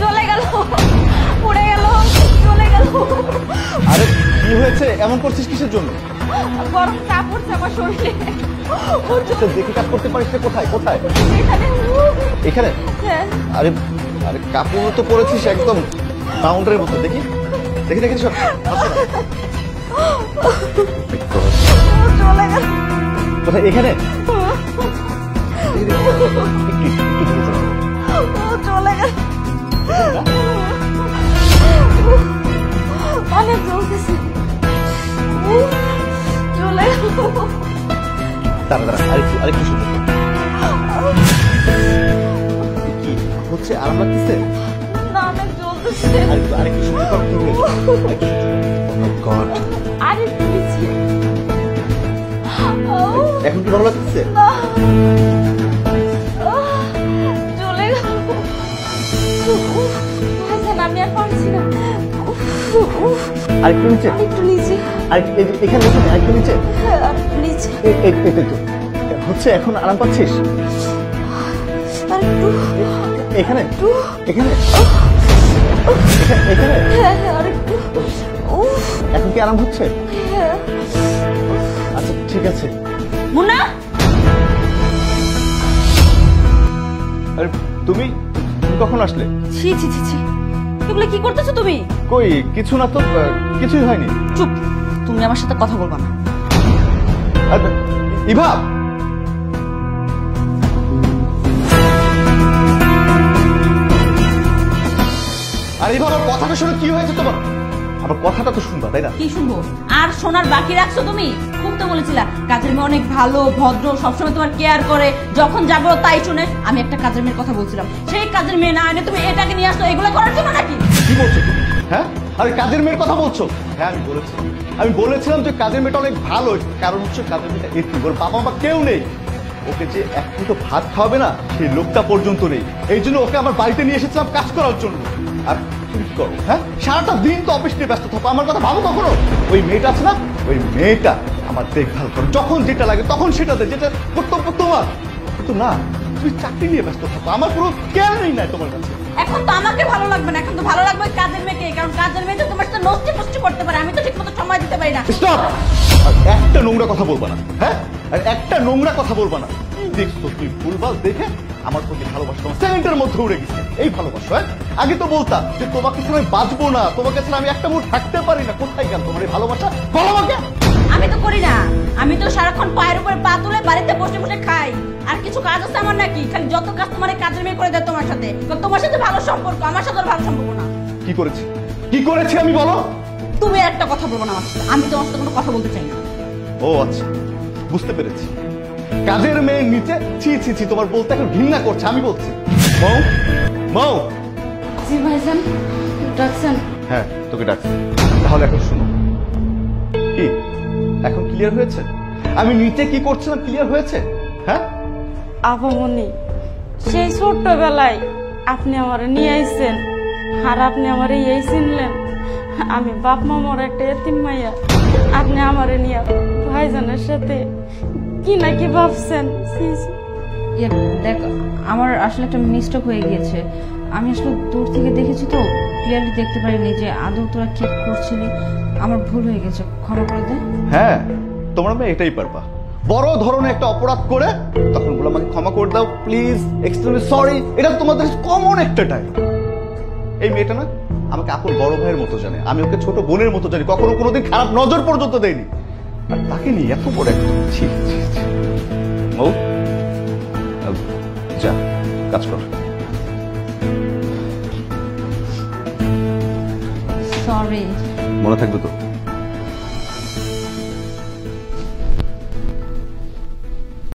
চলে গেল, উড়ে গেল, চলে গেল। আরে কি হয়েছে? এমন করছিস কিসের জন্য? গরম কাপড় আমার শরীরে। দেখে কাজ করতে পারিস না? কোথায় কোথায়? এখানে? আরে আরে কাপড় তো পরেছিস একদম কাউন্টারের মতো। দেখি দেখি দেখি সব চলে গেল। কোথায়? এখানে? চলে গেল। অনেক জ্বলতেছে। চলে গেল। দাঁড়া দাঁড়া, আরেকটু শুনে কি হচ্ছে? আরাম লাগতেছে? না, অনেক জ্বলতেছে। আরেকটু শুনে কর। কি হয়েছে? আরেকটু নিচে। এখন কি ভালো লাগতেছে? না, চলে গেল। আমি আর পারছি না। আরেকটু নিচে, একটু নিচে। এখানে আরেকটু নিচে, নিচে হচ্ছে। এখন আরাম পাচ্ছিস? আরেকটু। এখানে এখানে এখানে আরেকটু। এখন কি আরাম হচ্ছে? আচ্ছা ঠিক আছে। মুন্না, আরে তুমি কখন আসলে? ছি ছি ছি ছি, এগুলো কি করতেছো তুমি? কই কিছু না তো, কিছুই হয়নি। চুপ, তুমি আমার সাথে কথা বলবা না। ইভা, আরে ইভা, আমার কথাটা শুনে কি হয়েছে তোমার? আমার কথাটা তো শুনবা, তাই না? কি শুনবো? আর শোনার বাকি রাখছো তুমি? খুব তো বলেছিলা কাজের মেয়ে অনেক ভালো, ভদ্র, সবসময় তোমার কেয়ার করে, যখন যাবো তাই শুনে। আমি একটা কাজের মেয়ের কথা বলছিলাম, সেই কাজের মেয়ে না এনে তুমি এটাকে নিয়ে আসতো এগুলো করার জন্য নাকি? কি বলছো তুমি? হ্যাঁ, আরে কাজের মেয়ের কথা বলছো? হ্যাঁ আমি বলেছিলাম যে কাজের মেয়েটা অনেক ভালো, কারণ হচ্ছে কাজের মেয়েটা একটু, ওর বাবা মা কেউ নেই, ওকে যে এক মুঠো ভাত খাওয়াবে না সেই লোকটা পর্যন্ত নেই। এই জন্য ওকে আমার বাড়িতে নিয়ে এসেছিলাম কাজ করার জন্য। আর তুমি কি করো? হ্যাঁ, সারাটা দিন তো অফিস নিয়ে ব্যস্ত থাকো, আমার কথা ভাবো কখনো? ওই মেয়েটা আছে না, ওই মেয়েটা আমার দেখভাল করো, যখন যেটা লাগে তখন সেটা দেয়, যেটা কর্তব্য তোমার। কিন্তু না, তুমি চাকরি নিয়ে ব্যস্ত থাকো, আমার কোনো কেয়ার নেই নাই তোমার কাছে। এখন তো আমাকে ভালো লাগবে না, এখন তো ভালো লাগবে কাজের মেয়েকে, কারণ কাজের মেয়ে তো তোমার সাথে নষ্টি ফষ্টি করতে পারে, আমি তো ঠিক মতো সময় দিতে পারি না। স্টপ! আর একটা নোংরা কথা বলবা না, হ্যাঁ? আর একটা নোংরা কথা বলবা না। দেখছো তুই ভুলভাল দেখে আমার প্রতি ভালোবাসা তোমার সেকেন্ডের মধ্যে উড়ে গেছে। এই ভালোবাসা? হ্যাঁ, আগে তো বলতাম যে তোমাকে ছাড়া আমি বাঁচবো না, তোমাকে ছাড়া আমি একটা মুহূর্ত থাকতে পারি না। কোথায় গেল তোমার এই ভালোবাসা? বলো আমাকে। আমি তো করি না, আমি তো সারাক্ষণ পায়ের উপরে পা তুলে বাড়িতে বসে বসে খাই। আর কিছু কাজ আছে আমার নাকি? খালি যত কাজ তোমার এই কাজের মেয়ে করে দেয় তোমার সাথে। তোমার সাথে ভালো সম্পর্ক, আমার সাথে ভালো সম্পর্ক না। কি করেছি? কি করেছি আমি বলো? তুমি একটা কথা বলবো না আমার সাথে, আমি তোমার সাথে কোনো কথা বলতে চাই না। ও আচ্ছা, বুঝতে পেরেছি। কাজের মেয়ের নিচে ছি ছি ছি তোমার বলতে এখন ঘৃণা করছে। আমি বলছি মৌ, মৌ। জি ভাইজান, ডাকছেন? হ্যাঁ, তোকে ডাকছি। তাহলে এখন শুনো, কি এখন ক্লিয়ার হয়েছে? আমি নিচে কি করছিলাম ক্লিয়ার হয়েছে? হ্যাঁ আপামনি, সেই ছোট্টবেলায় আপনি আমার নিয়ে আইছেন, আর আপনি আমার এই চিনলেন। আমি বাপ মামার একটা এতিম মাইয়া, আপনি আমারে নিয়ে ভাইজানের সাথে কি না কি ভাবছেন। দেখ, আমার আসলে একটা মিস্টেক হয়ে গিয়েছে। আমি আসলে দূর থেকে দেখেছি তো, ক্লিয়ারলি দেখতে পারিনি যে আদৌ তোরা কি করছিলি। আমার ভুল হয়ে গেছে, ক্ষমা করে দে। হ্যাঁ, তোমরা মেয়ে এটাই পারবা, বড় ধরনের একটা অপরাধ করে তখন বলে আমাকে ক্ষমা করে দাও প্লিজ, এক্সট্রিমলি সরি। এটা তোমাদের কমন একটা ডায়লগ। এই মেয়েটা না আমাকে আপন বড় ভাইয়ের মতো জানে, আমি ওকে ছোট বোনের মতো জানি, কখনো কোনোদিন খারাপ নজর পর্যন্ত দেয়নি। আর তাকে নিয়ে এত বড় একটা মৌ, যা কাজ কর। সরি। মনে থাকবে তো?